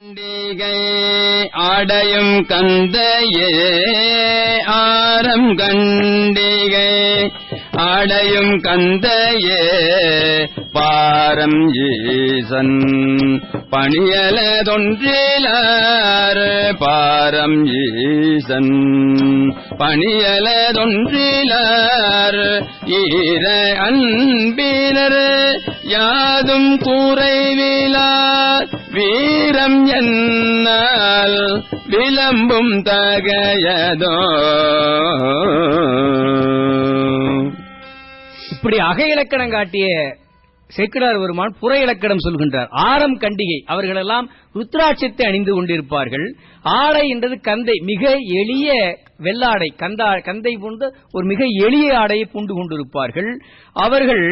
கண்டிகை ஆடையும் கந்தையே ஆரம் கண்டிகை ஆடையும் கந்தையே பாரம் ஈசன் பணியலதொன்றிலார் பாரம் ஈசன் பணியலதொன்றிலார் ஈர அன்பினர் யாதும் குறைவிலார் வீரம் என்னால் விளம்பும் தகையதோ. இப்படி அக இலக்கணம் காட்டிய சேக்கிழார் பெருமான் புற இலக்கணம் சொல்கின்றார். ஆரம் கண்டிகை அவர்களெல்லாம் ருத்ராட்சத்தை அணிந்து கொண்டிருப்பார்கள். ஆடை என்றது கந்தை, மிக எளிய வெள்ளாடை, கந்தை போன்ற ஒரு மிக எளிய ஆடையை பூண்டு கொண்டிருப்பார்கள். அவர்கள்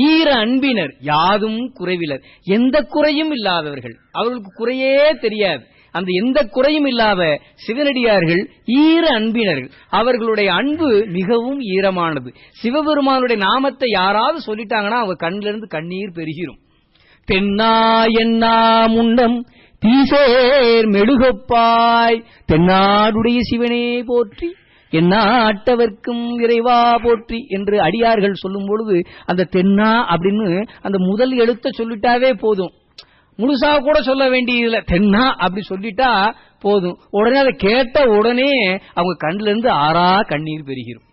ஈர அன்பினர் யாதும் குறைவிலர், எந்த குறையும் இல்லாதவர்கள், அவர்களுக்கு குறையே தெரியாது. அந்த எந்த குறையும் இல்லாத சிவனடியார்கள் ஈர அன்பினர்கள். அவர்களுடைய அன்பு மிகவும் ஈரமானது. சிவபெருமானுடைய நாமத்தை யாராவது சொல்லிட்டாங்கன்னா அவங்க கண்ணிலிருந்து கண்ணீர் பெருகிரும். தென்னா என்னா முன்னம் தீசேர் மெழுகப்பாய் தென்னாடுடைய சிவனே போற்றி என்னாட்டவர்க்கும் இறைவா போற்றி என்று அடியார்கள் சொல்லும் பொழுது அந்த தென்னா அப்படின்னு அந்த முதல் எழுத்த சொல்லிட்டாவே போதும், முழுசா கூட சொல்ல வேண்டியதில்ல, தென்னா அப்படி சொல்லிட்டா போதும். உடனே அதை கேட்ட உடனே அவங்க கண்ணில இருந்து ஆறா கண்ணீர் பெறுகிறோம்.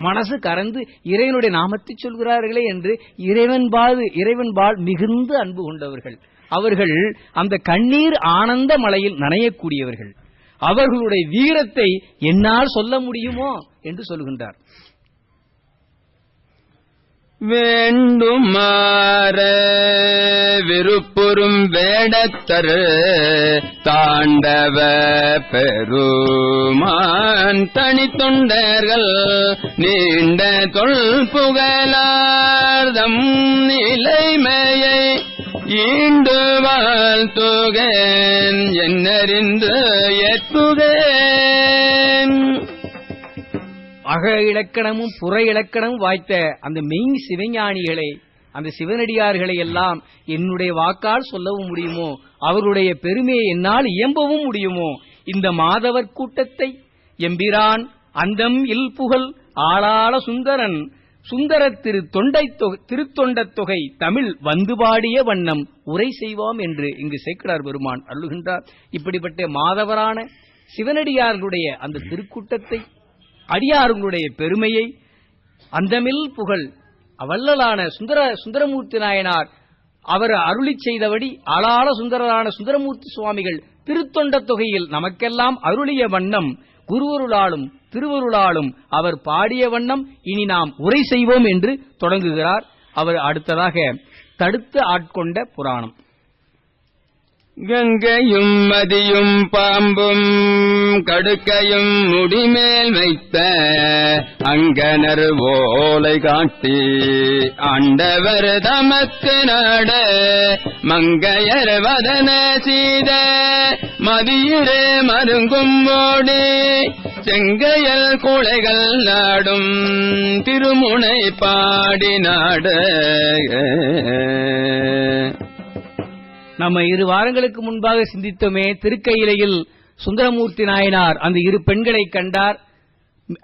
மனசு கறந்து இறைவனுடைய நாமத்தை சொல்கிறார்களே என்று இறைவன்பால் மிகுந்த அன்பு கொண்டவர்கள். அவர்கள் அந்த கண்ணீர் ஆனந்த மலையில் நனையக்கூடியவர்கள். அவர்களுடைய வீரத்தை என்னால் சொல்ல முடியுமோ என்று சொல்கின்றார். வேண்டுமாற விருப்புறும் வேடத்தரு தாண்டவ பெருமான் தனித்தொண்டர்கள் நீண்ட தொல்புகழார்தம் நிலைமையை ஈண்டு வாழ்த்துகேன் என்னறிந்து ஏற்புகேன். அக இலக்கணமும் புற இலக்கணமும் வாய்த்த அந்த மெய் சிவஞானிகளை, அந்த சிவனடியார்களை எல்லாம் என்னுடைய வாக்கால் சொல்லவும் முடியுமோ, அவருடைய பெருமையை என்னால் இயம்பவும் முடியுமோ. இந்த மாதவர் கூட்டத்தை எம்பிரான் அந்தம் இல் புகழ் ஆளாள சுந்தரன் சுந்தர திருத்தொண்ட தொகை தமிழ் வந்து பாடிய வண்ணம் உரை செய்வோம் என்று இங்கு சேக்கிழார் பெருமான் அருளுகின்றார். இப்படிப்பட்ட மாதவரான சிவனடியார்களுடைய அந்த திருக்கூட்டத்தை, அடியார்களுடைய பெருமையை, அந்தமில் புகழ் அவல்லலான சுந்தரமூர்த்தி நாயனார் அவர் அருளி செய்தபடி ஆளாள சுந்தரரான சுந்தரமூர்த்தி சுவாமிகள் திருத்தொண்ட தொகையில் நமக்கெல்லாம் அருளிய வண்ணம் குருவருளாலும் திருவருளாலும் அவர் பாடிய வண்ணம் இனி நாம் உரை செய்வோம் என்று தொடங்குகிறார். அவர் அடுத்ததாக தடுத்து ஆட்கொண்ட புராணம். கங்கையும் மதியும் பாம்பும் கடுக்கையும் முடிமேல் வைத்த அங்கனர் ஓலை காட்டி ஆண்டவர் தமக்கு நாட மங்கையர் வதன சீத மதியிரே மருங்கும் ஓடி செங்கையல் குளைகள் நாடும் திருமுனை பாடி நாட. நம்ம 2 வாரங்களுக்கு முன்பாக சிந்தித்தோமே, திருக்கையிலையில் சுந்தரமூர்த்தி நாயனார் அந்த 2 பெண்களை கண்டார்.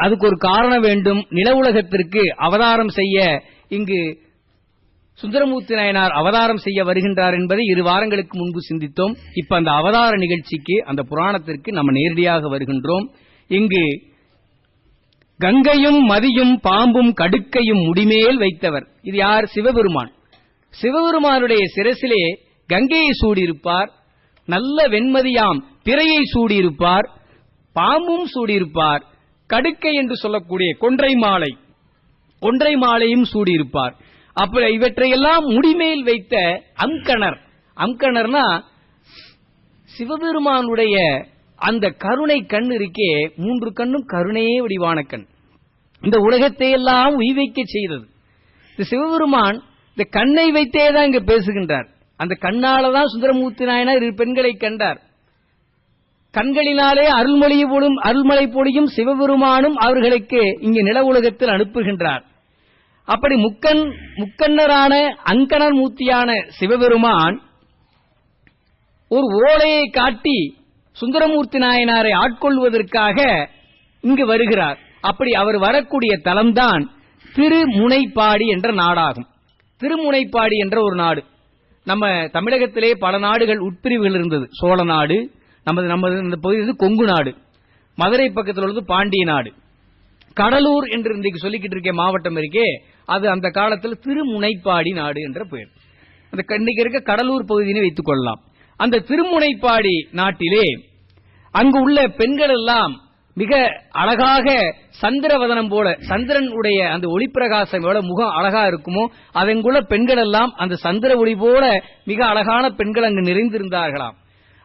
அதுக்கு ஒரு காரணம் வேண்டும். நில உலகத்திற்கு அவதாரம் செய்ய இங்கு சுந்தரமூர்த்தி நாயனார் அவதாரம் செய்ய வருகின்றார் என்பதை 2 வாரங்களுக்கு முன்பு சிந்தித்தோம். இப்ப அந்த அவதார நிகழ்ச்சிக்கு, அந்த புராணத்திற்கு நம்ம நேரடியாக வருகின்றோம். இங்கு கங்கையும் மதியும் பாம்பும் கடுக்கையும் முடிமேல் வைத்தவர். இது யார்? சிவபெருமான். சிவபெருமானுடைய சிரசிலே கங்கையை சூடியிருப்பார், நல்ல வெண்மதியாம் பிறையை சூடியிருப்பார், பாம்பும் சூடியிருப்பார், கடுக்கை என்று சொல்லக்கூடிய கொன்றை மாலையும் சூடியிருப்பார். அப்ப இவற்றையெல்லாம் முடிமேல் வைத்த அங்கணர்னா சிவபெருமானுடைய அந்த கருணை கண் இருக்கே, 3 கண்ணும் கருணையே வடிவான கண், இந்த உலகத்தை எல்லாம் உய்வைக்க செய்தது. இந்த சிவபெருமான் இந்த கண்ணை வைத்தேதான் இங்க பேசுகின்றார். அந்த கண்ணாலதான் சுந்தரமூர்த்தி நாயனார் 2 பெண்களை கண்டார். கண்களினாலே அருள்மலை பொழியும் சிவபெருமானும் அவர்களுக்கு இங்கு நில உலகத்தில் அனுப்புகின்றார். அப்படி முக்கண்ணரான அங்கணர் மூர்த்தியான சிவபெருமான் ஒரு ஓலையை காட்டி சுந்தரமூர்த்தி நாயனாரை ஆட்கொள்வதற்காக இங்கு வருகிறார். அப்படி அவர் வரக்கூடிய தலம்தான் திருமுனைப்பாடி என்ற நாடாகும். திருமுனைப்பாடி என்ற ஒரு நாடு, நம்ம தமிழகத்திலே பல நாடுகள் உட்பிரிவுகள் இருந்தது. சோழ நாடு, நமது இந்த பகுதி கொங்கு நாடு, மதுரை பக்கத்தில் உள்ளது பாண்டிய நாடு, கடலூர் என்று இன்றைக்கு சொல்லிக்கிட்டு இருக்க மாவட்டம் இருக்கே, அது அந்த காலத்தில் திருமுனைப்பாடி நாடு என்ற பெயர். அந்த இன்னைக்கு இருக்க கடலூர் பகுதியை வைத்துக் கொள்ளலாம். அந்த திருமுனைப்பாடி நாட்டிலே அங்கு உள்ள பெண்கள் எல்லாம் மிக அழகாக சந்திரவதனம் போல, சந்திரன் உடைய அந்த ஒளிப்பிரகாசம் எவ்வளவு முகம் அழகா இருக்குமோ அதங்குள்ள பெண்கள் எல்லாம் அந்த சந்திர ஒளி போல மிக அழகான பெண்கள் அங்கு நிறைந்திருந்தார்களாம்.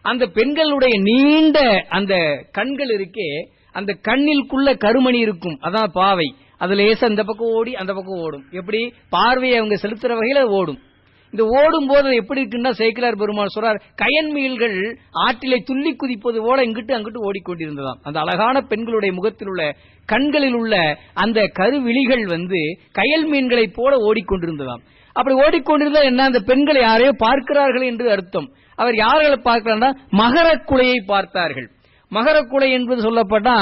அந்த பெண்களுடைய நீண்ட அந்த கண்கள் இருக்கே, அந்த கண்ணிற்குள்ள கருமணி இருக்கும், அதான் பாவை. அதுல லேச அந்த பக்கம் ஓடி அந்த பக்கம் ஓடும். எப்படி பார்வையை அவங்க செலுத்துற வகையில ஓடும். இந்த ஓடும் போது எப்படி இருக்குன்னா, சேக்கிழார் பெருமாள் சொல்றார், கயன் மீன்கள் ஆற்றிலே துள்ளி குதிப்பது போல இங்கிட்டு அங்கிட்டு ஓடிக்கொண்டிருந்ததாம். அந்த அழகான பெண்களுடைய முகத்தில் உள்ள கண்களில் உள்ள அந்த கருவிழிகள் கயல் மீன்களை போல ஓடிக்கொண்டிருந்ததாம். அப்படி ஓடிக்கொண்டிருந்தா என்ன, அந்த பெண்களை யாரையோ பார்க்கிறார்கள் என்று அர்த்தம். அவர் யார்களை பார்க்கிறார்னா மகரக்குலையை பார்த்தார்கள். மகரக்குலை என்பது சொல்லப்பட்டா,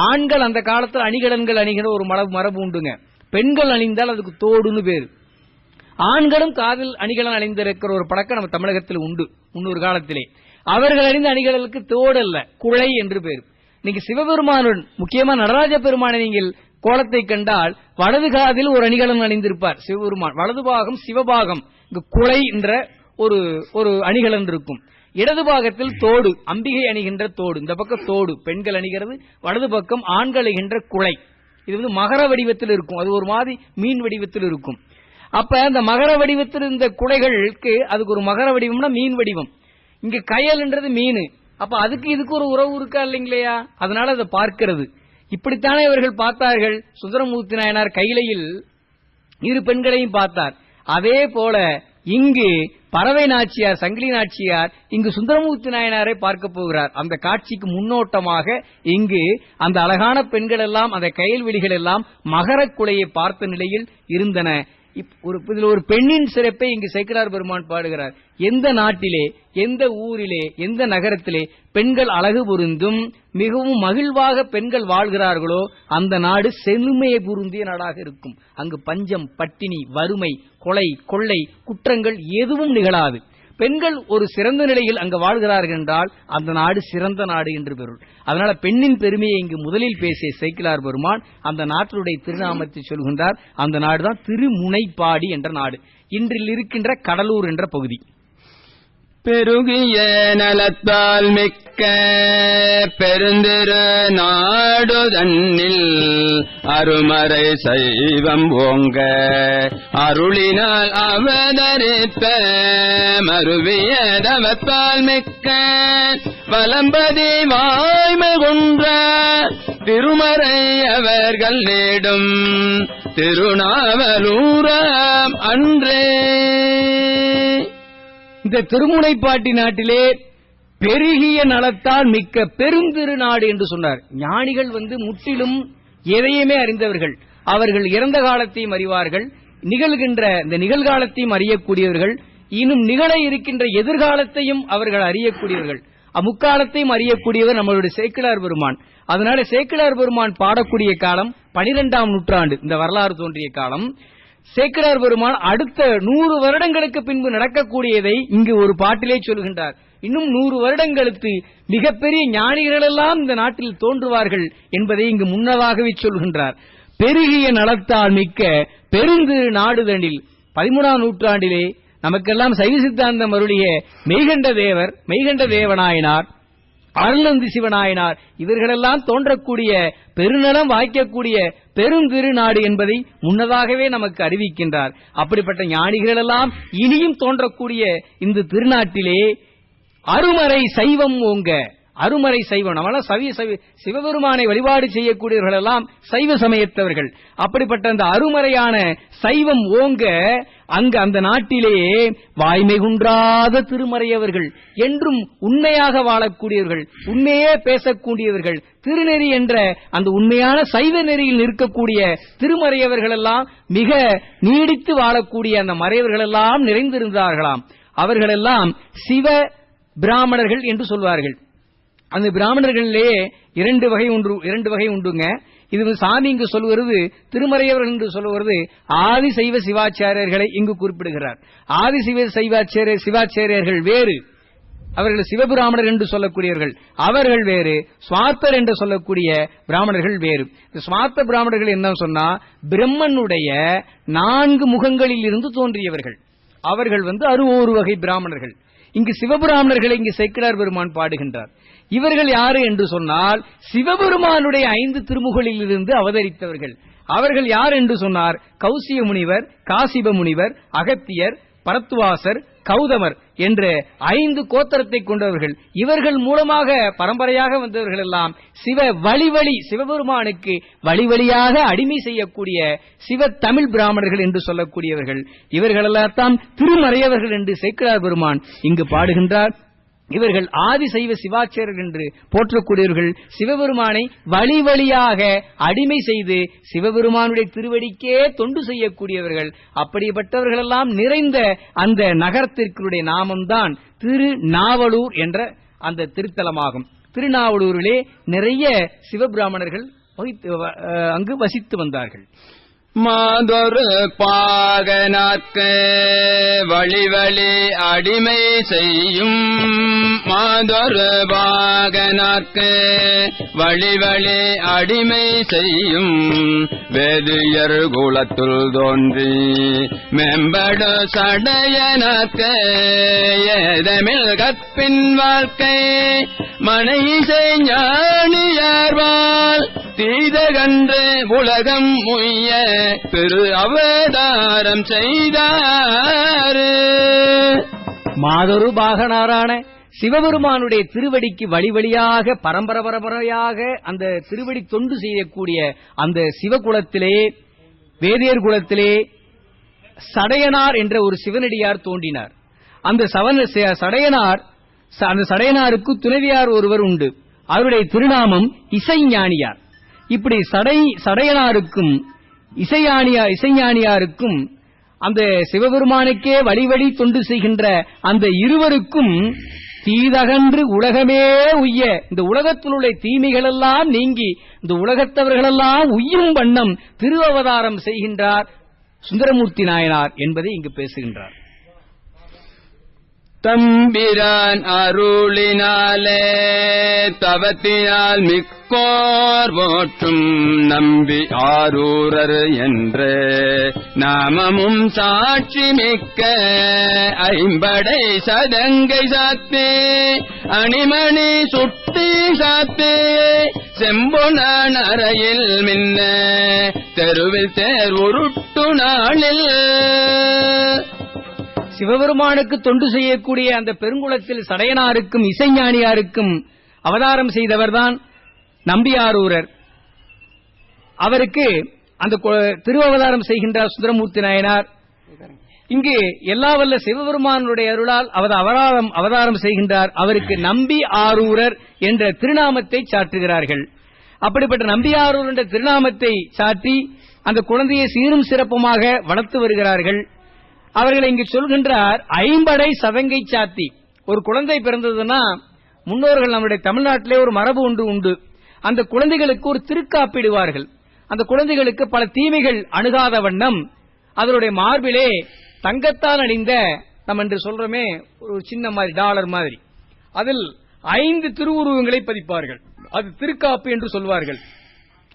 ஆண்கள் அந்த காலத்தில் அணிகலன்கள் அணிகிற ஒரு மரபு உண்டுங்க. பெண்கள் அணிந்தால் அதுக்கு தோடுன்னு பேரு. ஆண்களும் காதில் அணிகலன் அணிந்திருக்கிற ஒரு பழக்கம் நம்ம தமிழகத்தில் உண்டு முன்னொரு காலத்திலே. அவர்கள் அணிந்த அணிகளுக்கு தோடு அல்ல, குழை என்று பேர். இன்னைக்கு சிவபெருமானுடன் முக்கியமா நடராஜ பெருமானை நீங்கள் கோலத்தை கண்டால் வலது காதில் ஒரு அணிகலன் அணிந்திருப்பார் சிவபெருமான், வலது பாகம் சிவபாகம், இங்கு குழை என்ற ஒரு அணிகலன் இருக்கும். இடது பாகத்தில் தோடு, அம்பிகை அணிகின்ற தோடு, இந்த பக்கம் தோடு பெண்கள் அணிகிறது, வலது பக்கம் ஆண்கள் அணிகின்ற குழை. இது மகர வடிவத்தில் இருக்கும், அது ஒரு மாதிரி மீன் வடிவத்தில் இருக்கும். அப்ப அந்த மகர வடிவத்தில் இந்த குடைகளுக்கு அதுக்கு ஒரு மகர வடிவம்னா மீன் வடிவம். இங்க கயல்ன்றது மீன். அப்ப அதுக்கு இதுக்கு ஒரு உறவு இருக்கா இல்லைங்களையா, அதனால அதை பார்க்கிறது. இப்படித்தானே இவர்கள் பார்த்தார்கள். சுந்தரமூர்த்தி நாயனார் கையிலையில் இரு பெண்களையும் பார்த்தார். அதே போல இங்கு பறவை நாச்சியார், சங்கிலி நாச்சியார் இங்கு சுந்தரமூர்த்தி நாயனாரை பார்க்க போகிறார். அந்த காட்சிக்கு முன்னோட்டமாக இங்கு அந்த அழகான பெண்கள் எல்லாம், அந்த கயல்வெளிகள் எல்லாம் மகர குலையை பார்த்த நிலையில் இருந்தன. இதில் ஒரு பெண்ணின் சிறப்பை இங்கு சேக்கிழார் பெருமான் பாடுகிறார். எந்த நாட்டிலே, எந்த ஊரிலே, எந்த நகரத்திலே பெண்கள் அழகு புரிந்தும் மிகவும் மகிழ்வாக பெண்கள் வாழ்கிறார்களோ அந்த நாடு செழுமையை புரிந்திய நாடாக இருக்கும். அங்கு பஞ்சம், பட்டினி, வறுமை, கொலை, கொள்ளை, குற்றங்கள் எதுவும் நிகழாது. பெண்கள் ஒரு சிறந்த நிலையில் அங்கு வாழ்கிறார்கள் என்றால் அந்த நாடு சிறந்த நாடு என்று பொருள். அதனால பெண்ணின் பெருமையை இங்கு முதலில் பேசிய சேக்கிழார் பெருமான் அந்த நாட்டினுடைய திருநாமத்தை சொல்கின்றார். அந்த நாடுதான் திருமுனைப்பாடி என்ற நாடு, இன்றில் இருக்கின்ற கடலூர் என்ற பகுதி. பெருகிய நலத்தால் மிக்க பெருந்திரு நாடு தன்னில் அருமறை சைவம் ஓங்க அருளினால் அவதரித்த மருவிய தவத்தால் மிக்க வலம்பதி வாய்மை கொன்ற திருமறை அவர்கள் நேடும் திருநாவலூராம் அன்றே. இந்த திருமுனைப்பாட்டி நாட்டிலே பெருகிய நலத்தால் மிக்க பெருந்திருநாடு என்று சொன்னார். ஞானிகள் முற்றிலும் எதையுமே அறிந்தவர்கள். அவர்கள் இறந்த காலத்தையும் அறிவார்கள், நிகழ்கின்ற இந்த நிகழ்காலத்தையும் அறியக்கூடியவர்கள், இன்னும் நிகழ இருக்கின்ற எதிர்காலத்தையும் அவர்கள் அறியக்கூடியவர்கள், அம்முக்காலத்தையும் அறியக்கூடியவர் நம்மளுடைய சேக்கிழார் பெருமான். அதனால சேக்கிழார் பெருமான் பாடக்கூடிய காலம் 12ஆம் நூற்றாண்டு, இந்த வரலாறு தோன்றிய காலம். சேக்கிழார் பெருமான் அடுத்த 100 வருடங்களுக்கு பின்பு நடக்கக்கூடியதை இங்கு ஒரு பாட்டிலே சொல்கின்றார். இன்னும் 100 வருடங்களுக்கு மிகப்பெரிய ஞானிகள் எல்லாம் இந்த நாட்டில் தோன்றுவார்கள் என்பதை இங்கு முன்னதாகவே சொல்கின்றார். பெருகிய நலத்தால் மிக்க பெருந்திரு நாடுதனில் 13ஆம் நூற்றாண்டிலே நமக்கெல்லாம் சைவ சித்தாந்தம் அருளிய மெய்கண்ட தேவநாயனார், அருள்நந்தி சிவநாயனார் இவர்களெல்லாம் தோன்றக்கூடிய பெருநலம் வாய்க்கக்கூடிய பெருந்திருநாடு என்பதை முன்னதாகவே நமக்கு அறிவிக்கின்றார். அப்படிப்பட்ட ஞானிகள் எல்லாம் இனியும் தோன்றக்கூடிய இந்த திருநாட்டிலே அருமறை சைவம் ஓங்க. அருமறை சைவம், நம்மளாம் சிவபெருமானை வழிபாடு செய்யக்கூடியவர்கள் எல்லாம் சைவ சமயத்தவர்கள். அப்படிப்பட்ட அந்த அருமறையான சைவம் ஓங்க அங்கு அந்த நாட்டிலேயே வாய்மை குன்றாத திருமறையவர்கள், என்றும் உண்மையாக வாழக்கூடியவர்கள், உண்மையே பேசக்கூடியவர்கள், திருநெறி என்ற அந்த உண்மையான சைவ நெறியில் நிற்கக்கூடிய திருமறையவர்கள் எல்லாம் மிக நீடித்து வாழக்கூடிய அந்த மறையவர்கள் எல்லாம் நிறைந்திருந்தார்களாம். அவர்களெல்லாம் சிவ பிராமணர்கள் என்று சொல்வார்கள். அந்த பிராமணர்களிலேயே இரண்டு வகை உண்டுங்க. இது சாமி இங்கு சொல்வது திருமறையவர்கள் என்று சொல்வது ஆதிசைவ சிவாச்சாரியர்களை இங்கு குறிப்பிடுகிறார். ஆதிசைவ சிவாச்சாரியர்கள் வேறு, அவர்கள் சிவபிராமணர் என்று சொல்லக்கூடியவர்கள் அவர்கள் வேறு, சுவார்த்தர் என்று சொல்லக்கூடிய பிராமணர்கள் வேறு. சுவார்த்த பிராமணர்கள் என்ன சொன்னா, பிரம்மனுடைய 4 முகங்களில் இருந்து தோன்றியவர்கள். அவர்கள் 61 வகை பிராமணர்கள். இங்கு சிவபிராமணர்களை இங்கு சேக்கிழார் பெருமான் பாடுகின்றார். இவர்கள் யாரு என்று சொன்னால், சிவபெருமானுடைய 5 திருமுகளில் இருந்து அவதரித்தவர்கள். அவர்கள் யார் என்று சொன்னார், கௌசிய முனிவர், காசிப முனிவர், அகத்தியர், பரத்துவாசர், கௌதமர் என்ற 5 கோத்திரத்தை கொண்டவர்கள். இவர்கள் மூலமாக பரம்பரையாக வந்தவர்கள் எல்லாம் சிவபெருமானுக்கு வழியாக அடிமை செய்யக்கூடிய சிவ தமிழ் பிராமணர்கள் என்று சொல்லக்கூடியவர்கள். இவர்களெல்லாம் திருமறையவர்கள் என்று சேக்கிழார் பெருமான் இங்கு பாடுகின்றார். இவர்கள் ஆதிசைவ சிவாச்சாரியர்கள் என்று போற்றக்கூடியவர்கள். சிவபெருமானை வழியாக அடிமை செய்து சிவபெருமானுடைய திருவடிக்கே தொண்டு செய்யக்கூடியவர்கள். அப்படிப்பட்டவர்கள் எல்லாம் நிறைந்த அந்த நகரத்திற்குடைய நாமம்தான் திருநாவலூர் என்ற அந்த திருத்தலமாகும். திருநாவலூரிலே நிறைய சிவபிராமணர்கள் அங்கு வசித்து வந்தார்கள். மாதொரு பாகனாக்கு வழி அடிமை செய்யும், மாதொரு பாகனாக்கு வழி அடிமை செய்யும், வேதியர் குலத்துள் தோன்றி மேம்படு சடையனாக்கு ஏதமில் கற்பின் வாழ்க்கை மனைசை ஞானியார்வாள் தீதகன்று உலகம் முய்ய திரு அவதாரம் செய்தாரு. மாதொரு பாகனாரான சிவபெருமானுடைய திருவடிக்கு வழியாக பரம்பரையாக அந்த திருவடி தொண்டு செய்யக்கூடிய அந்த சிவகுலத்திலே, வேதியர் குலத்திலே சடையனார் என்ற ஒரு சிவனடியார் தோன்றினார். அந்த சடையனாருக்கு துணைவியார் ஒருவர் உண்டு. அவருடைய திருநாமம் இசைஞானியார். இப்படி சடையனாருக்கும் இசைஞானியாருக்கும் அந்த சிவபெருமானுக்கே வழி தொண்டு செய்கின்ற அந்த இருவருக்கும் தீதகன்று உலகமே உய்ய, இந்த உலகத்தில் உள்ள தீமைகளெல்லாம் நீங்கி இந்த உலகத்தவர்களெல்லாம் உய்யும் வண்ணம் திரு அவதாரம் செய்கின்றார் சுந்தரமூர்த்தி நாயனார் என்பதை இங்கு பேசுகின்றார். தம்பிரான் அருளினாலே தவத்தினால் மிக்கோர் போற்றும் நம்பி ஆரூரர் என்று நாமமும் சாட்சி மிக்க ஐம்படை சதங்கை சாத்தே அணிமணி சுட்டி சாத்தே செம்பொனான் அறையில் மின்ன தெருவில் தேர் உருட்டு நாளில். சிவபெருமானுக்கு தொண்டு செய்யக்கூடிய அந்த பெருங்குளத்தில் சடையனாருக்கும் இசைஞானியாருக்கும் அவதாரம் செய்தவர்தான் நம்பியாரூரர். அவருக்கு அந்த திருவவதாரம் செய்கின்றார் சுந்தரமூர்த்தி நாயனார். இங்கு எல்லா வல்ல சிவபெருமானுடைய அருளால் அவதாரம் செய்கின்றார். அவருக்கு நம்பி ஆரூரர் என்ற திருநாமத்தை சாற்றுகிறார்கள். அப்படிப்பட்ட நம்பியாரூர் என்ற திருநாமத்தை சாற்றி அந்த குழந்தையை சீரும் சிறப்புமாக வளர்த்து வருகிறார்கள். அவர்கள் இங்கு சொல்கின்றார், ஐம்படை சதங்கை சாத்தி. ஒரு குழந்தை பிறந்ததுன்னா முன்னோர்கள் நம்முடைய தமிழ்நாட்டிலே ஒரு மரபு உண்டு. அந்த குழந்தைகளுக்கு ஒரு திருக்காப்பிடுவார்கள். அந்த குழந்தைகளுக்கு பல தீமைகள் அணுகாத வண்ணம் அதனுடைய மார்பிலே தங்கத்தால் அணிந்த நம்ம என்று சொல்றோமே ஒரு சின்ன மாதிரி டாலர் மாதிரி, அதில் 5 திருவுருவங்களை பதிப்பார்கள். அது திருக்காப்பு என்று சொல்வார்கள்.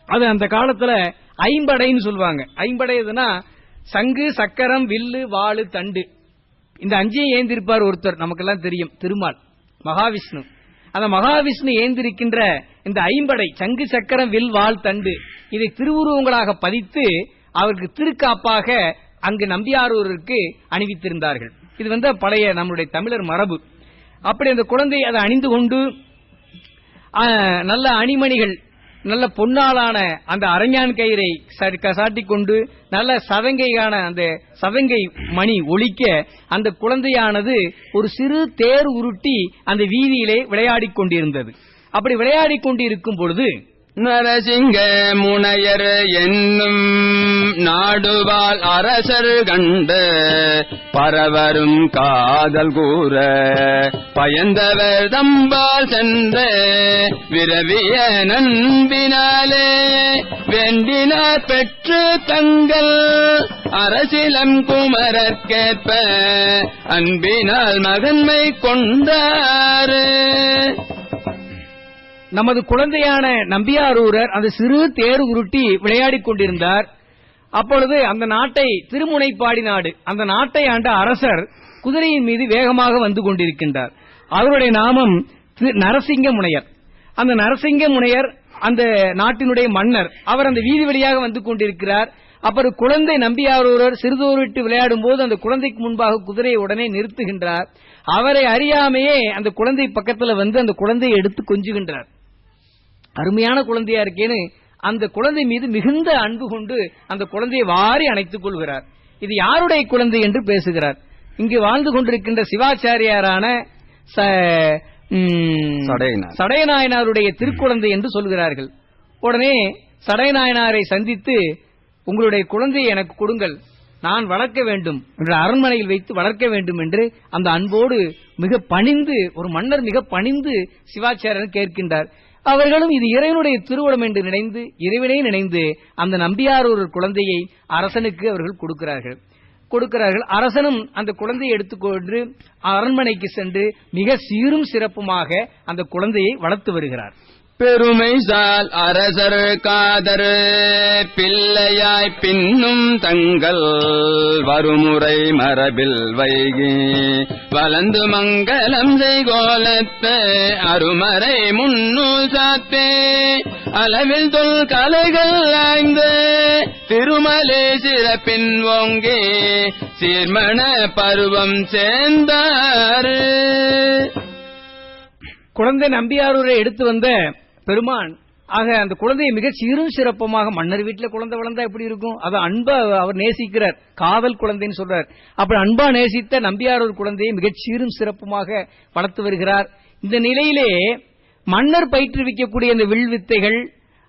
அது அந்த காலத்துல ஐம்படைன்னு சொல்லுவாங்க. ஐம்படை எதுனா சங்கு, சக்கரம், வில்லு, வாளு, தண்டு, இந்த 5ஐயும் ஏந்திருப்பார் ஒருத்தர். நமக்கெல்லாம் தெரியும், திருமால் மகாவிஷ்ணு. அந்த மகாவிஷ்ணு ஏந்திருக்கின்ற இந்த ஐம்படை சங்கு, சக்கரம், வில், வாள், தண்டு இதை திருவுருவங்களாக பதித்து அவருக்கு திருக்காப்பாக அங்கு நம்பியாரூருக்கு அணிவித்திருந்தார்கள். இது பழைய நம்முடைய தமிழர் மரபு. அப்படி அந்த குழந்தை அதை அணிந்து கொண்டு நல்ல அணிமணிகள், நல்ல பொன்னாலான அந்த அரஞ்ஞான் கயிறை சாட்டிக்கொண்டு நல்ல சதங்கையான அந்த சதங்கை மணி ஒலிக்க அந்த குழந்தையானது ஒரு சிறு தேர் உருட்டி அந்த வீதியிலே விளையாடிக் கொண்டிருந்தது. அப்படி விளையாடிக் கொண்டிருக்கும் பொழுது நரசிங்க முனையர் என்னும் நாடுவாள் அரசர் கண்டு பரவரும் காதல் கூற பயந்தவர் தம்பால் சென்ற விரவிய நண்பினாலே வேண்டினார் பெற்று தங்கள் அரசிலம் குமரற்கேற்ப அன்பினால் மகன்மை கொண்டாரு. நமது குழந்தையான நம்பியாரூரர் அந்த சிறு தேர் உருட்டி விளையாடிக் கொண்டிருந்தார். அப்பொழுது அந்த நாட்டை திருமுனைப்பாடி நாடு, அந்த நாட்டை ஆண்ட அரசர் குதிரையின் மீது வேகமாக வந்து கொண்டிருக்கின்றார். அவருடைய நாமம் நரசிங்க முனையர். அந்த நரசிங்க முனையர் அந்த நாட்டினுடைய மன்னர். அவர் அந்த வீதி வழியாக வந்து கொண்டிருக்கிறார். அப்புறம் குழந்தை நம்பியாரூரர் சிறுதோரிட்டு விளையாடும் போது அந்த குழந்தைக்கு முன்பாக குதிரையை உடனே நிறுத்துகின்றார். அவரை அறியாமையே அந்த குழந்தை பக்கத்துல வந்து அந்த குழந்தையை எடுத்து கொஞ்சுகின்றார். அருமையான குழந்தையா இருக்கேன்னு அந்த குழந்தை மீது மிகுந்த அன்பு கொண்டு அந்த குழந்தையை வாரி அணைத்துக் கொள்கிறார். இது யாருடைய குழந்தை என்று பேசுகிறார். இங்கு வாழ்ந்து கொண்டிருக்கின்ற சிவாச்சாரியாரான சடையநாயனாருடைய திருக்குழந்தை என்று சொல்கிறார்கள். உடனே சடையநாயனாரை சந்தித்து, உங்களுடைய குழந்தையை எனக்கு கொடுங்கள், நான் வளர்க்க வேண்டும் என்ற அரண்மனையில் வைத்து வளர்க்க வேண்டும் என்று அந்த அன்போடு மிக பணிந்து, ஒரு மன்னர் மிக பணிந்து சிவாச்சாரியர் கேட்கின்றார். அவர்களும் இது இறைவனுடைய திருவுளம் என்று நினைந்து, இறைவனை நினைந்து அந்த நம்பியாரூர் குழந்தையை அரசனுக்கு அவர்கள் கொடுக்கிறார்கள். அரசனும் அந்த குழந்தையை எடுத்துக்கொண்டு அரண்மனைக்கு சென்று மிக சீரும் சிறப்புமாக அந்த குழந்தையை வளர்த்து வருகிறார். பெருமை சால் அரசர் காதர் பிள்ளையாய் பின்னும் தங்கள் வருமுறை மரபில் வைகி வளர்ந்து மங்களம் செய்கோலத்த அருமறை முன்னூல் சாத்தே அளவில் தொல் கலைகள் ஆய்ந்து திருமலை சிறப்பின் ஓங்கி சீர்மண பருவம் சேர்ந்தார். குழந்தை நம்பியாரூரை எடுத்து வந்த பெருமான் ஆக அந்த குழந்தையை மிக சீரும் சிறப்பமாக, மன்னர் வீட்டில் குழந்தை வளர்ந்தா எப்படி இருக்கும், அதை அன்பா அவர் நேசிக்கிறார், காதல் குழந்தைன்னு சொல்றார். அப்படி அன்பா நேசித்த நம்பியாரூர் குழந்தையை மிகச் சீரும் சிறப்புமாக வளர்த்து வருகிறார். இந்த நிலையிலே மன்னர் பயிற்றுவிக்கக்கூடிய அந்த வில் வித்தைகள்,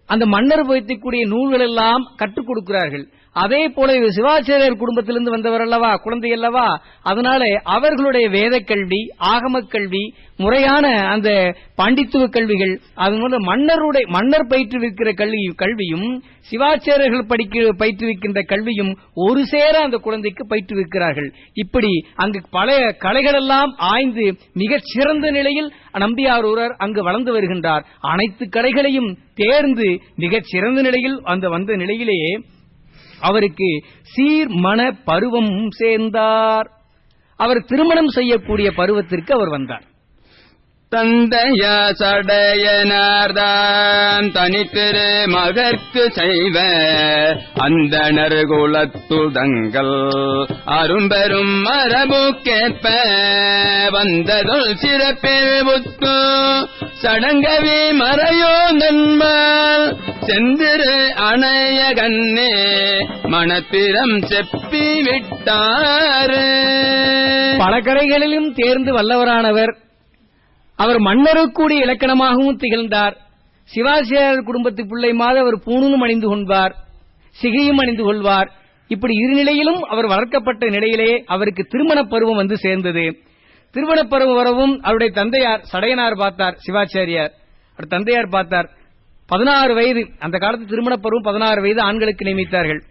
அந்த மன்னர் பயிற்சிக்கூடிய நூல்கள் எல்லாம் கற்றுக் கொடுக்கிறார்கள். அதே போல சிவாச்சாரியர் குடும்பத்திலிருந்து வந்தவர் அல்லவா, குழந்தை அல்லவா, அதனால அவர்களுடைய வேத கல்வி, ஆகம கல்வி, முறையான அந்த பாண்டித்துவ கல்விகள், அதனால மன்னர் பயிற்றுவிக்கிற கல்வியும் சிவாச்சாரியர்கள் பயிற்றுவிக்கின்ற கல்வியும் ஒரு சேர அந்த குழந்தைக்கு பயிற்றுவிக்கிறார்கள். இப்படி அங்கு பல கலைகளெல்லாம் ஆய்ந்து மிகச் சிறந்த நிலையில் நம்பியாரூரர் அங்கு வளர்ந்து வருகின்றார். அனைத்து கலைகளையும் தேர்ந்து மிகச் சிறந்த நிலையில் வந்த நிலையிலேயே அவருக்கு சீர்மண பருவம் சேர்ந்தார். அவர் திருமணம் செய்யக்கூடிய பருவத்திற்கு அவர் வந்தார். தந்தைய சடையனார்தான் தனித்திரு மகற்கு செய்வ அந்தணர் குலத்துதங்கள் அரும்பெரும் மரபுக்கேற்ப வந்ததொல் சிறப்பில் புத்து சடங்கவி மறையோ நன்மால் செந்திரு அணைய கண்ணே மனத்திரம் செப்பி விட்டாரு. பல கரைகளிலும் தேர்ந்து வல்லவரானவர். அவர் மன்னருக்கூடிய இலக்கணமாகவும் திகழ்ந்தார். சிவாச்சாரியர் குடும்பத்து பிள்ளை மாத அவர் பூணூலும் அணிந்து கொள்வார், சிகையும் அணிந்து கொள்வார். இப்படி இரு நிலையிலும் அவர் வளர்க்கப்பட்ட நிலையிலே அவருக்கு திருமண பருவம் வந்து சேர்ந்தது. திருமண பருவம் வரவும் அவருடைய தந்தையார் சடையனார் பார்த்தார். சிவாச்சாரியார் அவர் தந்தையார் பார்த்தார். 16 வயது, அந்த காலத்து திருமண பருவம் 16 வயது ஆண்களுக்கு நியமித்தார்கள்.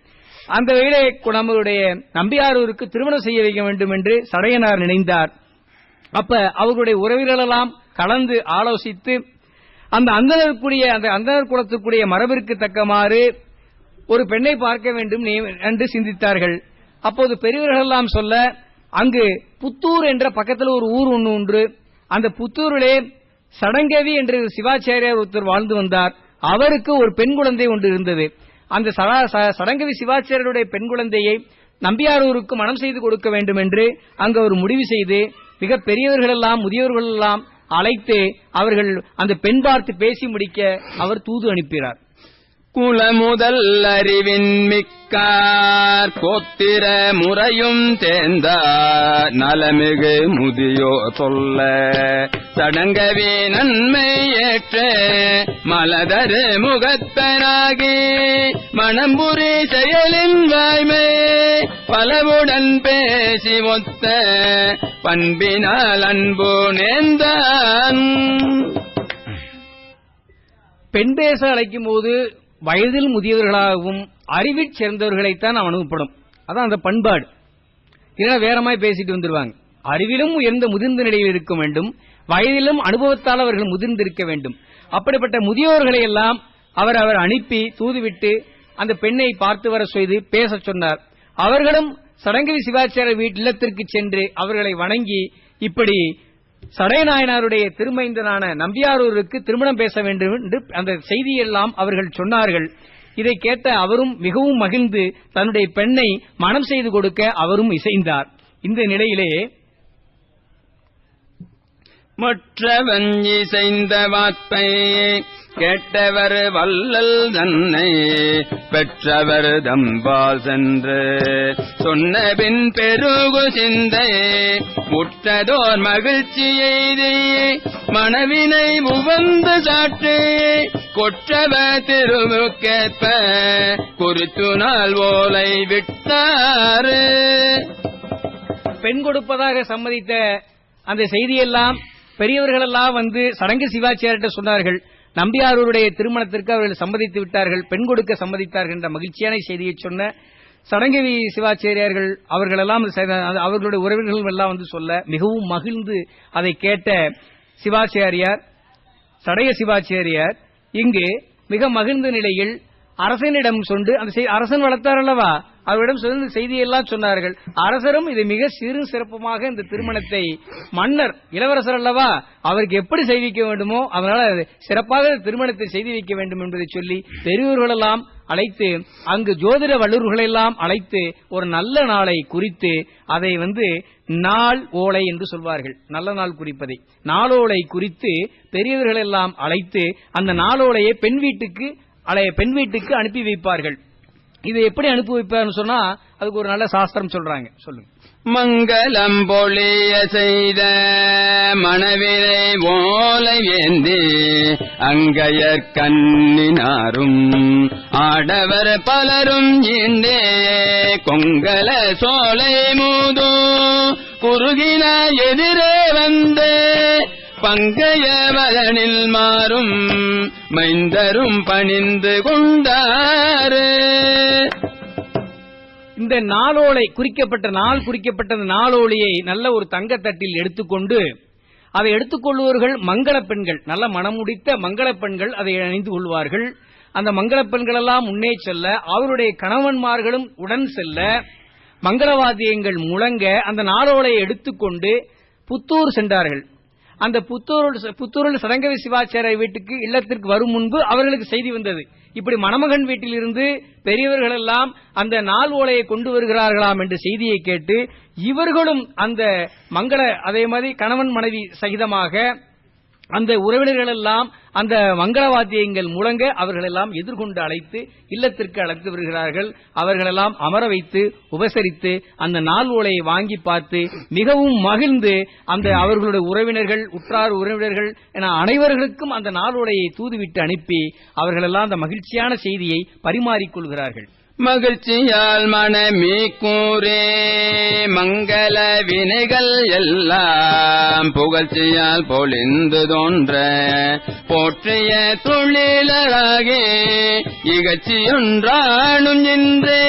அந்த வயதை நம்முடைய நம்பியாரூருக்கு திருமணம் செய்ய வைக்க வேண்டும் என்று சடையனார் நினைந்தார். அப்ப அவர்களுடைய உறவினரெல்லாம் கலந்து ஆலோசித்து அந்த அந்தணர் குலத்துக்குரிய மரபிற்கு தக்கமாறு ஒரு பெண்ணை பார்க்க வேண்டும் என்று சிந்தித்தார்கள். அப்போது பெரியவர்கள் எல்லாம் சொல்ல, அங்கு புத்தூர் என்ற பக்கத்தில் ஒரு ஊர் ஒன்று, அந்த புத்தூரிலே சடங்கவி என்று சிவாச்சாரியார் ஒருத்தர் வாழ்ந்து வந்தார். அவருக்கு ஒரு பெண் குழந்தை ஒன்று இருந்தது. அந்த சடங்கவி சிவாச்சாரியருடைய பெண் குழந்தையை நம்பியாரூருக்கு மனம் செய்து கொடுக்க வேண்டும் என்று அங்கு அவர் முடிவு செய்து மிக பெரியவர்கள் எல்லாம் முதியவர்கள் எல்லாம் அழைத்து அவர்கள் அந்த பெண் பார்த்து பேசி முடிக்க அவர் தூது அனுப்பினார். குலமுதல் அறிவின் மிக்கார் கோத்திர முறையும் சேர்ந்தார் நலமிகு முதியோ சொல்ல சடங்கவே நன்மை ஏற்ற மலதரு முகத்தனாகி மணம்புரி செயலின் வாய்மை பலவுடன் பேசி ஒத்த பண்பினால் அன்பு நேர்ந்தான். பெண் பேச அழைக்கும் போது வயதில் முதியவர்களாகவும் அறிவில் சேர்ந்தவர்களைத்தான் அனுப்பப்படும். அதான் அந்த பண்பாடு. இல்லைன்னா வேறமாய் பேசிட்டு வந்துருவாங்க. அறிவிலும் உயர்ந்த முதிர்ந்த நிலையில் இருக்க வேண்டும், வயதிலும் அனுபவத்தால் அவர்கள் முதிர்ந்திருக்க வேண்டும். அப்படிப்பட்ட முதியோர்களை எல்லாம் அவர் அனுப்பி தூதுவிட்டு அந்த பெண்ணை பார்த்து வர செய்து பேச சொன்னார். அவர்களும் சடங்கவி சிவாச்சாரிய வீட்டு இல்லத்திற்கு சென்று அவர்களை வணங்கி இப்படி சடையநாயனாருடைய திருமைந்தனான நம்பியாரூருக்கு திருமணம் பேச வேண்டும் என்று அந்த செய்தியெல்லாம் அவர்கள் சொன்னார்கள். இதை கேட்ட அவரும் மிகவும் மகிழ்ந்து தன்னுடைய பெண்ணை மணம் செய்து கொடுக்க அவரும் இசைந்தார். இந்த நிலையிலே மற்றவன் இசைந்த வார்த்தை கேட்டவர் வல்லல் தன்னை பெற்றவர் தம்பால் சென்று சொன்னபின் பெருகு சிந்தை முற்றதோர் மகிழ்ச்சி எய்தி மனவினை உவந்து சாற்று கொற்றவ திருமுக்கேற்ப குறித்து நாள் ஓலை விட்டாரு. பெண் கொடுப்பதாக சம்மதித்த அந்த செய்தியெல்லாம் பெரியவர்களெல்லாம் வந்து சடங்கு சிவாச்சாரிட்ட சொன்னார்கள். நம்பியாரூருடைய திருமணத்திற்கு அவர்கள் சம்மதித்து விட்டார்கள், பெண் கொடுக்க சம்மதித்தார்கள் என்ற மகிழ்ச்சியான செய்தியை சொன்ன சடங்கவி சிவாச்சாரியார்கள் அவர்களெல்லாம் அவர்களுடைய உறவினர்கள் எல்லாம் வந்து சொல்ல மிகவும் மகிழ்ந்து அதை கேட்ட சிவாச்சாரியார் சடைய சிவாச்சாரியார் இங்கு மிக மகிழ்ந்த நிலையில் அரசனிடம் சொன்று அந்த அரசன் வளர்த்தார் அல்லவா, அவரிடம் சொன்ன செய்தியெல்லாம் சொன்னார்கள். அரசரும் இது மிக சிறு சிறப்புமாக இந்த திருமணத்தை மன்னர் இளவரசர் அல்லவா அவருக்கு எப்படி செய்விக்க வேண்டுமோ அதனால சிறப்பாக திருமணத்தை செய்து வைக்க வேண்டும் என்பதை சொல்லி பெரியவர்களெல்லாம் அழைத்து அங்கு ஜோதிட வல்லுநர்களெல்லாம் அழைத்து ஒரு நல்ல நாளை குறித்து அதை நாள் ஓலை என்று சொல்வார்கள். நல்ல நாள் குறிப்பதை நாளோலை குறித்து பெரியவர்களெல்லாம் அழைத்து அந்த நாளோலையை பெண் வீட்டுக்கு அனுப்பி வைப்பார்கள். இதை எப்படி அனுப்பி வைப்பார்னு சொன்னா அதுக்கு ஒரு நல்ல சாஸ்திரம் சொல்றாங்க. சொல்லுங்க. மங்களம் பொழிய செய்த மணவினை ஓலை வேந்தி அங்கையர் கண்ணினாரும் ஆடவர் பலரும் இன்றே கொங்கல சோலை மூதோ குறுகின எதிரே வந்து பங்கைய வதனில் மாறும் மைந்தரும் பணிந்து கொண்டாரு. இந்த நாளோலை குறிக்கப்பட்ட நாளோலியை நல்ல ஒரு தங்கத்தட்டில் எடுத்துக்கொண்டு அதை எடுத்துக்கொள்வர்கள் மங்கள பெண்கள், நல்ல மனமுடித்த மங்கள பெண்கள் அதை அணிந்து கொள்வார்கள். அந்த மங்கள பெண்கள் எல்லாம் முன்னே செல்ல அவருடைய கணவன்மார்களும் உடன் செல்ல மங்களவாத்தியங்கள் முழங்க அந்த நாளோலையை எடுத்துக்கொண்டு புத்தூர் சென்றார்கள். அந்த புத்தூரில் சடங்கவி சிவாச்சாரிய வீட்டுக்கு இல்லத்திற்கு வரும் முன்பு அவர்களுக்கு செய்தி வந்தது. இப்படி மணமகன் வீட்டில் இருந்து பெரியவர்கள் எல்லாம் அந்த நாள் ஓலையை கொண்டு வருகிறார்களாம் என்ற செய்தியை கேட்டு இவர்களும் அந்த அதே மாதிரி கணவன் மனைவி சகிதமாக அந்த உறவினர்கள் எல்லாம் அந்த மங்களவாத்தியங்கள் முழங்க அவர்களெல்லாம் எதிர்கொண்டு அழைத்து இல்லத்திற்கு அழைத்து வருகிறார்கள். அவர்களெல்லாம் அமர வைத்து உபசரித்து அந்த நாள் ஓலையை வாங்கி பார்த்து மிகவும் மகிழ்ந்து அந்த அவர்களுடைய உறவினர்கள் உற்றார் உறவினர்கள் என அனைவர்களுக்கும் அந்த நாள் ஓலையை தூதுவிட்டு அனுப்பி அவர்களெல்லாம் அந்த மகிழ்ச்சியான செய்தியை பரிமாறிக்கொள்கிறார்கள். மகிழ்ச்சியால் மனமே கூரே மங்கள வினைகள் எல்லாம் புகழ்ச்சியால் பொழிந்து தோன்ற போற்றிய தொழிலராகே இகழ்ச்சியொன்றானும் என்றே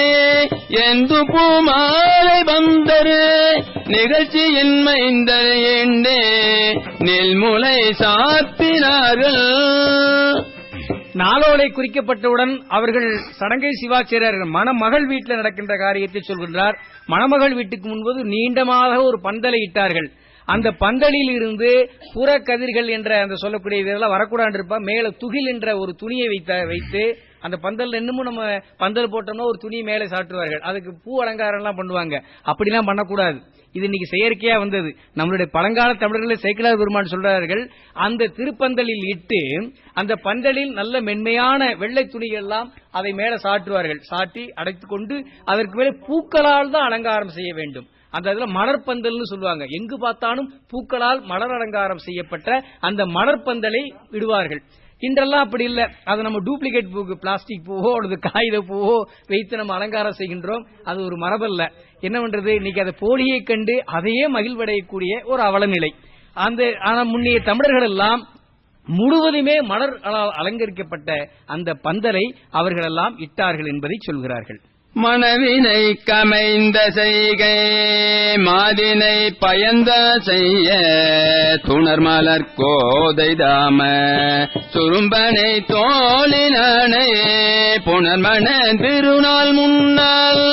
எந்து பூமாலை வந்தரு நிகழ்ச்சியின் மைந்தர் ஏண்டே நெல்முலை சாத்தினார்கள். நாளோலை குறிக்கப்பட்டவுடன் அவர்கள் சடங்கை சிவாச்சாரியர்கள் மணமகள் வீட்டில் நடக்கின்ற காரியத்தை சொல்கின்றார். மணமகள் வீட்டுக்கு முன்பது நீண்டமாக ஒரு பந்தலை இட்டார்கள். அந்த பந்தலில் இருந்து புற கதிர்கள் என்ற அந்த சொல்லக்கூடிய இதெல்லாம் வரக்கூடாது இருப்பா. மேல துகில் என்ற ஒரு துணியை வைத்து அந்த பந்தல் இன்னமும் நம்ம பந்தல் போட்டோம்னா ஒரு துணி மேலே சாட்டுவார்கள். அதுக்கு பூ அலங்காரம் எல்லாம் பண்ணுவாங்க. அப்படிலாம் பண்ணக்கூடாது. இது இன்னைக்கு செயற்கையா வந்தது. நம்மளுடைய பழங்கால தமிழர்கள் சேக்கிழார் பெருமான் சொல்றார்கள், அந்த திருப்பந்தலில் இட்டு அந்த பந்தலில் நல்ல மென்மையான வெள்ளை துணிகள் எல்லாம் அதை மேல சாட்டுவார்கள். சாட்டி அடைத்துக் கொண்டு அதற்கு மேலே பூக்களால் தான் அலங்காரம் செய்ய வேண்டும். அந்த இதுல மலர்பந்தல்னு சொல்லுவாங்க. எங்கு பார்த்தாலும் பூக்களால் மலர் அலங்காரம் செய்யப்பட்ட அந்த மலர்பந்தலை விடுவார்கள். இன்றெல்லாம் அப்படி இல்ல. அது நம்ம டூப்ளிகேட் பூக்கு பிளாஸ்டிக் பூவோ அல்லது காகித பூவோ வைத்து நம்ம அலங்காரம் செய்கின்றோம். அது ஒரு மரபல்ல. என்ன பண்றது, இன்னைக்கு அதை போலியை கண்டு அதையே மகிழ்வடையக்கூடிய ஒரு அவலநிலை. ஆனா முன்னைய தமிழர்கள் எல்லாம் முழுவதுமே மலர் அலங்கரிக்கப்பட்ட அந்த பந்தலை அவர்கள் எல்லாம் இட்டார்கள் என்பதை சொல்கிறார்கள். மனவினை கமைந்த செய்கை மாதினை பயந்த செய்ய துணர் மலர் கோதை தாம சுரும்பனை தோழினானே புனர்மண திருநாள் முன்னால்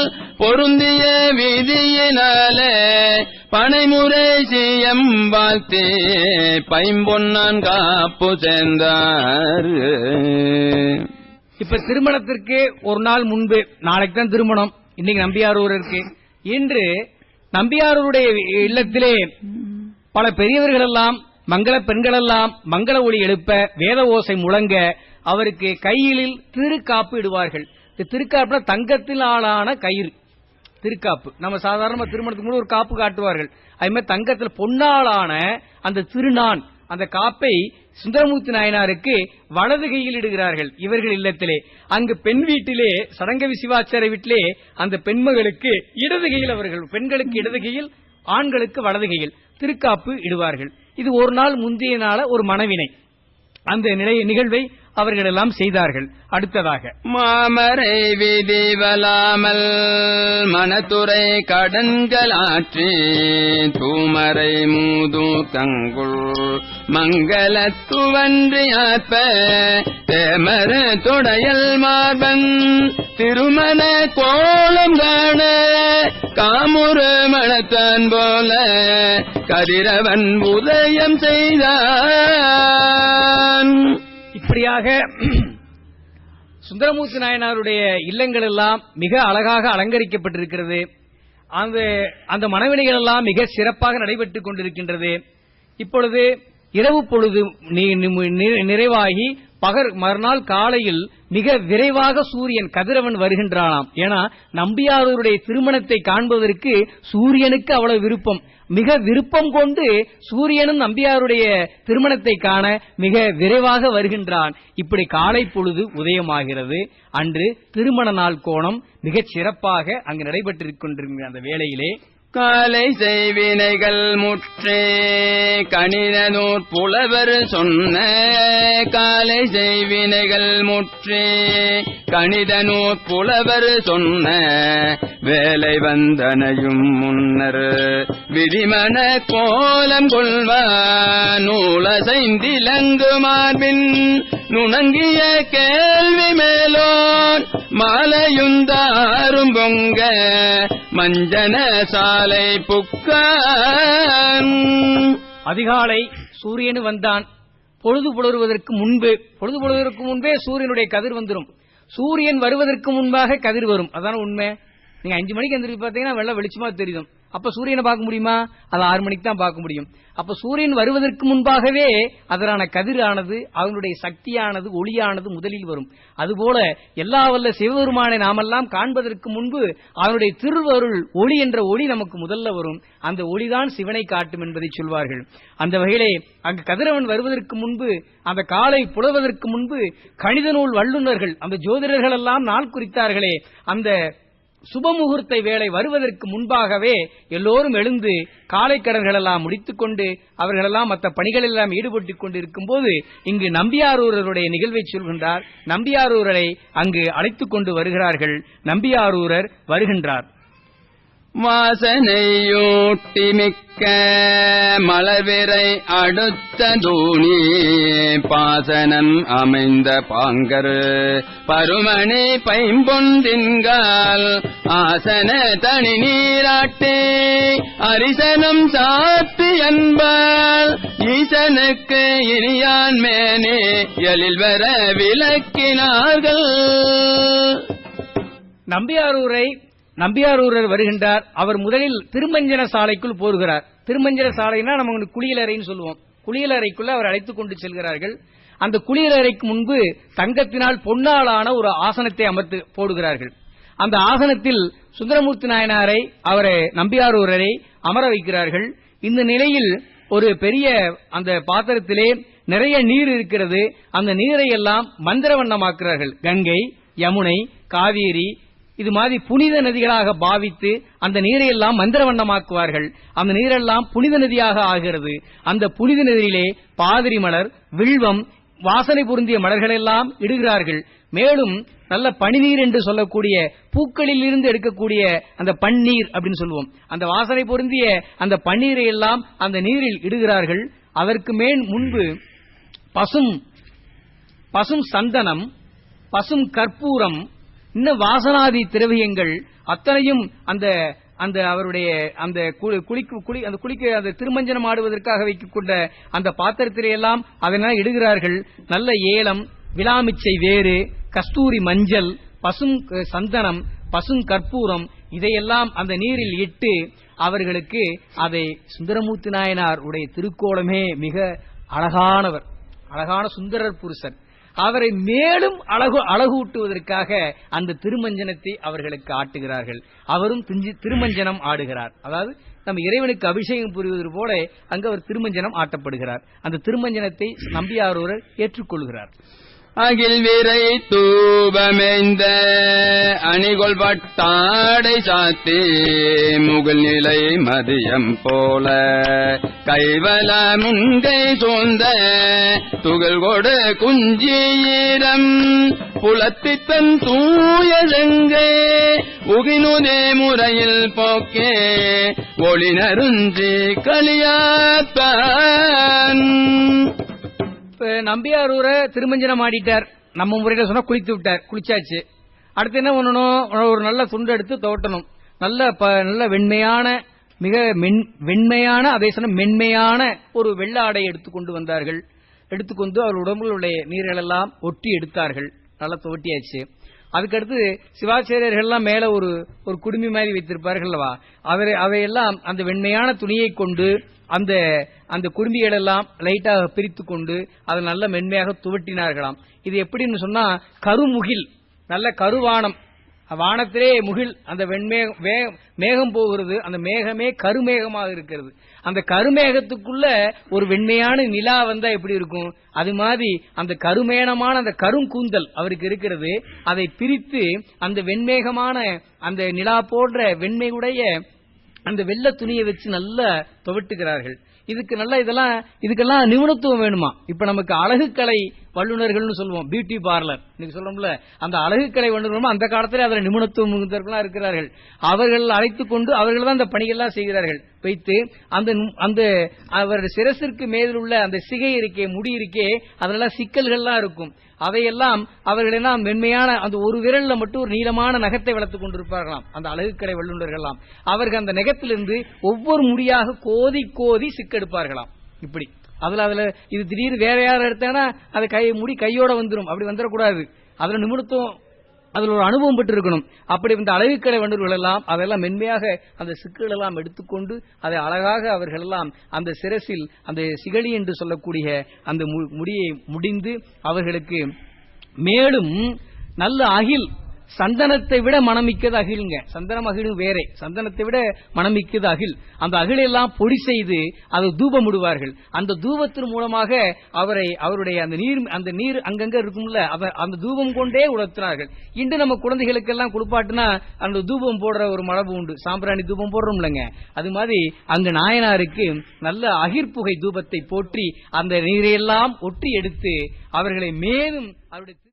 பொருந்திய விதியினாலே பனைமுறை செய்யம் வாழ்த்தே பைம்பொன்னான் காப்பு சேர்ந்தார். இப்ப திருமணத்திற்கு ஒரு நாள் முன்பு, நாளைக்கு தான் திருமணம், இன்னைக்கு நம்பியாரூர் இருக்கு. இன்று நம்பியாரூருடைய இல்லத்திலே பல பெரியவர்கள் எல்லாம் மங்கள பெண்கள் எல்லாம் மங்கள ஒளி எழுப்ப வேத ஓசை முழங்க அவருக்கு கையிலில் திருக்காப்பு இடுவார்கள். திருக்காப்புல தங்கத்தில் ஆளான கயிறு திருக்காப்பு. நம்ம சாதாரண திருமணத்துக்கு முன்னாடி ஒரு காப்பு காட்டுவார்கள். அது மாதிரி தங்கத்தில் பொன்னாளான அந்த திருநான் அந்த காப்பை சுந்தரமூர்த்தி நாயனாருக்கு வலது கையில் இடுகிறார்கள் இவர்கள் இல்லத்திலே. அங்கு பெண் வீட்டிலே சடங்கவி சிவாச்சாரிய வீட்டிலே அந்த பெண்மகளுக்கு இடது கையில், அவர்கள் பெண்களுக்கு இடது கையில், ஆண்களுக்கு வலது கையில் திருக்காப்பு இடுவார்கள். இது ஒரு நாள் முந்தைய நாள ஒரு மனவினை. அந்த நிகழ்வை அவர்கள் எல்லாம் செய்தார்கள். அடுத்ததாக மாமரை விதிவலாமல் மனத்துறை கடன்களாற்றி தூமரை மூது தங்குள் மங்களத்துவன்றியாற்ப தேமர தொடையல் மார்பன் திருமண கோலம் காண காமுறு மணத்தான் போல கதிரவன் உதயம் செய்தான். இப்படியாக சுந்தரமூர்த்தி நாயனாருடைய இல்லங்கள் எல்லாம் மிக அழகாக அலங்கரிக்கப்பட்டிருக்கிறது. அந்த மனவினைகள் எல்லாம் மிக சிறப்பாக நடைபெற்றுக் கொண்டிருக்கின்றது. இப்பொழுது இரவு பொழுது நிறைவாகி மறுநாள் காலையில் மிக விரைவாக சூரியன் கதிரவன் வருகின்றானாம். ஏன்னா நம்பியாரூருடைய திருமணத்தை காண்பதற்கு சூரியனுக்கு அவ்வளவு விருப்பம். மிக விருப்பம் கொண்டு சூரியனும் நம்பியாருடைய திருமணத்தை காண மிக விரைவாக வருகின்றான். இப்படி காலை பொழுது உதயமாகிறது. அன்று திருமண நாள் கோணம் மிகச் சிறப்பாக அங்கு நடைபெற்றிருக்கின்ற அந்த வேளையிலே காலை செய்வினைகள் முற்றே கணிதனூர் புலவர் சொன்ன காலை செய்வினைகள் முற்றே கணிதனூர் புலவர் சொன்ன வேலை வந்தனையும் முன்னர் விதிமன கோலம் கொள்வான் நூலசைந்திலங்கு மார்பின் நுணங்கிய கேள்வி மேலோன் மாலையுந்தாரும் பொங்க மஞ்சன சாலை புக்கான். அதிகாலை சூரியனு வந்தான். பொழுது புலருவதற்கு முன்பே சூரியனுடைய கதிர் வந்துடும். சூரியன் வருவதற்கு முன்பாக கதிர் வரும். அதான உண்மை. நீங்க 5 மணிக்கு எந்திரிச்சு பாத்தீங்கன்னா வெள்ள வெளிச்சமா தெரியும். அப்ப சூரியனை பார்க்க முடியுமா? அது 6 மணிக்கு தான் பார்க்க முடியும். அப்ப சூரியன் வருவதற்கு முன்பாகவே அதனான கதிரானது, அவனுடைய சக்தியானது, ஒளியானது முதலில் வரும். அதுபோல எல்லா வல்ல சிவபெருமானை நாமெல்லாம் காண்பதற்கு முன்பு அவனுடைய திருவருள் ஒளி என்ற ஒளி நமக்கு முதல்ல வரும். அந்த ஒளிதான் சிவனை காட்டும் என்பதை சொல்வார்கள். அந்த வகையிலே அங்கு கதிரவன் வருவதற்கு முன்பு, அந்த காலை புலவதற்கு முன்பு கணித நூல் வல்லுநர்கள், அந்த ஜோதிடர்கள் எல்லாம் நாள் குறித்தார்களே, அந்த சுபமுகூர்த்த வேளை வருவதற்கு முன்பாகவே எல்லோரும் எழுந்து காலை கடன்கள் எல்லாம் முடித்துக் கொண்டு அவர்களெல்லாம் மற்ற பணிகள் எல்லாம் ஈடுபட்டுக் கொண்டிருக்கும் போது இங்கு நம்பியாரூரருடைய நிகழ்வை சொல்கின்றார். நம்பியாரூரரை அங்கு அழைத்துக் கொண்டு வருகிறார்கள். நம்பியாரூரர் வருகின்றார். வாசனையூட்டி மிக்க மலர்விரை அடுத்த தூணி பாசனம் அமைந்த பாங்கர் பருமணி பைம்பொன்றின்கால் ஆசன தனி நீராட்டே அரிசனம் சாத்தி என்பால் ஈசனுக்கு இனியான் மேனே எழில் வர விளக்கினார்கள். நம்பியாரூரர் வருகின்றார். அவர் முதலில் திருமஞ்சன சாலைக்குள் போகிறார். திருமஞ்சன சாலைனா நம்ம குளியலறைன்னு சொல்லுவோம். குளியலறைக்குள்ள அவர் அழைத்துக் கொண்டு செல்கிறார்கள். அந்த குளியலறைக்கு முன்பு தங்கத்தினால் பொன்னாலான ஒரு ஆசனத்தை அமர்த்து போடுகிறார்கள். அந்த ஆசனத்தில் சுந்தரமூர்த்தி நாயனாரை அவரை நம்பியாரூரரை அமர வைக்கிறார்கள். இந்த நிலையில் ஒரு பெரிய அந்த பாத்திரத்திலே நிறைய நீர் இருக்கிறது. அந்த நீரை எல்லாம் மந்திரவண்ணமாக்குறார்கள். கங்கை, யமுனை, காவேரி இது மாதிரி புனித நதிகளாக பாவித்து அந்த நீரை எல்லாம் மந்திரவண்ணமாக்குவார்கள். அந்த நீரெல்லாம் புனித நதியாக ஆகிறது. அந்த புனித நதியிலே பாதிரி மலர், வில்வம், வாசனை பொருந்திய மலர்கள் எல்லாம் இடுகிறார்கள். மேலும் நல்ல பனிநீர் என்று சொல்லக்கூடிய பூக்களில் இருந்து எடுக்கக்கூடிய அந்த பன்னீர் அப்படின்னு சொல்லுவோம். அந்த வாசனை பொருந்திய அந்த பன்னீரை எல்லாம் அந்த நீரில் இடுகிறார்கள். அதற்கு முன்பு பசும் சந்தனம், பசும் கற்பூரம், இன்னும் வாசனாதி திரவியங்கள் அத்தனையும் அந்த அவருடைய அந்த குளிக்க அந்த திருமஞ்சனம் ஆடுவதற்காக வைக்கொண்ட அந்த பாத்திரத்திலே எல்லாம் அதனால் இடுகிறார்கள். நல்ல ஏலம், விளாமிச்சை வேறு, கஸ்தூரி மஞ்சள், பசும் சந்தனம், பசும் கற்பூரம் இதையெல்லாம் அந்த நீரில் இட்டு அவர்களுக்கு அதை சுந்தரமூர்த்தி நாயனார் உடைய திருக்கோலமே மிக அழகானவர், அழகான சுந்தரர் புருஷர். அவரை மேலும் அழகூட்டுவதற்காக அந்த திருமஞ்சனத்தை அவர்களுக்கு ஆட்டுகிறார்கள். அவரும் திருமஞ்சனம் ஆடுகிறார். அதாவது நம்ம இறைவனுக்கு அபிஷேகம் புரிவது போல அங்கு அவர் திருமஞ்சனம் ஆட்டப்படுகிறார். அந்த திருமஞ்சனத்தை நம்பியாரூரர் ஏற்றுக்கொள்கிறார். அகில் விரை தூபமைந்த அணிகொள் பட்டாடை சாத்தி முகில் நிலை மதியம் போல கைவல முன்கை சோந்த துகள் கொடு குஞ்சீரம் புலத்தித்தன் தூய செங்கே உகினுதே முறையில் போக்கே ஒளி நருஞ்சி களியாத்தான். நம்பியாரூர திருமஞ்சனம் ஆடிட்டார். நம்ம முறையில சொன்னா குளித்து விட்டார். குளிச்சாச்சு. அடுத்து என்ன பண்ணணும்? ஒரு நல்ல துண்டு எடுத்து துவட்டணும். நல்ல வெண்மையான, மிக வெண்மையான, அதே சமயம் மென்மையான ஒரு வெள்ள ஆடை எடுத்துக்கொண்டு வந்தார்கள். எடுத்துக்கொண்டு அவர் உடம்பில் உள்ள நீர்கள் எல்லாம் ஒட்டி எடுத்தார்கள். நல்லா துவட்டியாச்சு. அதுக்கடுத்து சிவாச்சாரியர்கள் எல்லாம் மேல ஒரு குடுமி மாதிரி வைத்திருப்பார்கள் அல்லவா, அவையெல்லாம் அந்த வெண்மையான துணியை கொண்டு அந்த குடும்பிகள் எல்லாம் லைட்டாக பிரித்து கொண்டு அதை நல்ல மென்மையாக துவட்டினார்களாம். இது எப்படின்னு சொன்னா, கருமுகில், நல்ல கருவானம், வானத்திலே முகில், அந்த மேகம் போகிறது. அந்த மேகமே கருமேகமாக இருக்கிறது. அந்த கருமேகத்துக்குள்ள ஒரு வெண்மையான நிலா வந்தா எப்படி இருக்கும், அது மாதிரி அந்த கருமேனமான அந்த கருங்கூந்தல் அவருக்கு இருக்கிறது. அதை பிரித்து அந்த வெண்மேகமான அந்த நிலா போன்ற வெண்மையுடைய அந்த வெள்ள துணியை வச்சு நல்லா துவட்டுகிறார்கள். இதுக்கெல்லாம் நிபுணத்துவம் வேணுமா? இப்ப நமக்கு அழகுக்கலை வல்லுநர்கள்னு சொல்லுவோம், பியூட்டி பார்லர் இன்னைக்கு சொல்றோம்ல, அந்த அழகுக்கலை வல்லுநர்களும் அந்த காலத்துல அதுல நிபுணத்துவம் இருக்கிறார்கள். அவர்கள் அழைத்துக் கொண்டு அவர்கள் தான் அந்த பணிகள்லாம் செய்கிறார்கள். வைத்து அந்த அவர் சிரசிற்கு மேலில் உள்ள அந்த சிகை இருக்கே, முடி இருக்கே, அதெல்லாம் சிக்கல்கள்லாம் இருக்கும். அதையெல்லாம் அவர்களெல்லாம் மென்மையான அந்த ஒரு விரல்ல மட்டும் ஒரு நீளமான நகத்தை வளர்த்துக் கொண்டிருப்பார்களாம் அந்த அழகுக்கலை வல்லுநர்கள்லாம். அவர்கள் அந்த நகத்திலிருந்து ஒவ்வொரு முடியாக கோதி சிக்கெடுப்பார்களாம். இப்படி அதுல இது திடீர்னு வேற யாரும் எடுத்தாங்கன்னா அது முடி கையோட வந்துடும். அப்படி வந்துடக்கூடாது. அதுல நிமிடத்தும் அதுல ஒரு அனுபவம் பெற்று இருக்கணும். அப்படி இந்த அழகுக்கலை வல்லுநர்கள் எல்லாம் அதெல்லாம் மென்மையாக அந்த சிக்கல் எல்லாம் எடுத்துக்கொண்டு அதை அழகாக அவர்கள் எல்லாம் அந்த சிரசில் அந்த சிகழி என்று சொல்லக்கூடிய அந்த முடியை முடிந்து அவர்களுக்கு மேலும் நல்ல அகில், சந்தனத்தை விட மணமிக்கது அகிலுங்க. சந்தனம் அகிலும் வேறே, சந்தனத்தை விட மணமிக்கது அகில். அந்த அகிலெல்லாம் பொடி செய்து அதை தூபம் விடுவார்கள். அந்த தூபத்தின் மூலமாக அவருடைய அந்த நீர் அங்கங்க இருக்கும்ல, அந்த தூபம் கொண்டே உணர்த்தினார்கள். இன்று நம்ம குழந்தைகளுக்கெல்லாம் குளிப்பாட்டுனா அந்த தூபம் போடுற ஒரு மரபு உண்டு, சாம்பிராணி தூபம் போடுறோம்லங்க. அது மாதிரி அங்கு நாயனாருக்கு நல்ல அகிர்புகை தூபத்தை போற்றி அந்த நீரையெல்லாம் ஒற்றி எடுத்து அவர்களை மேலும் அவருடைய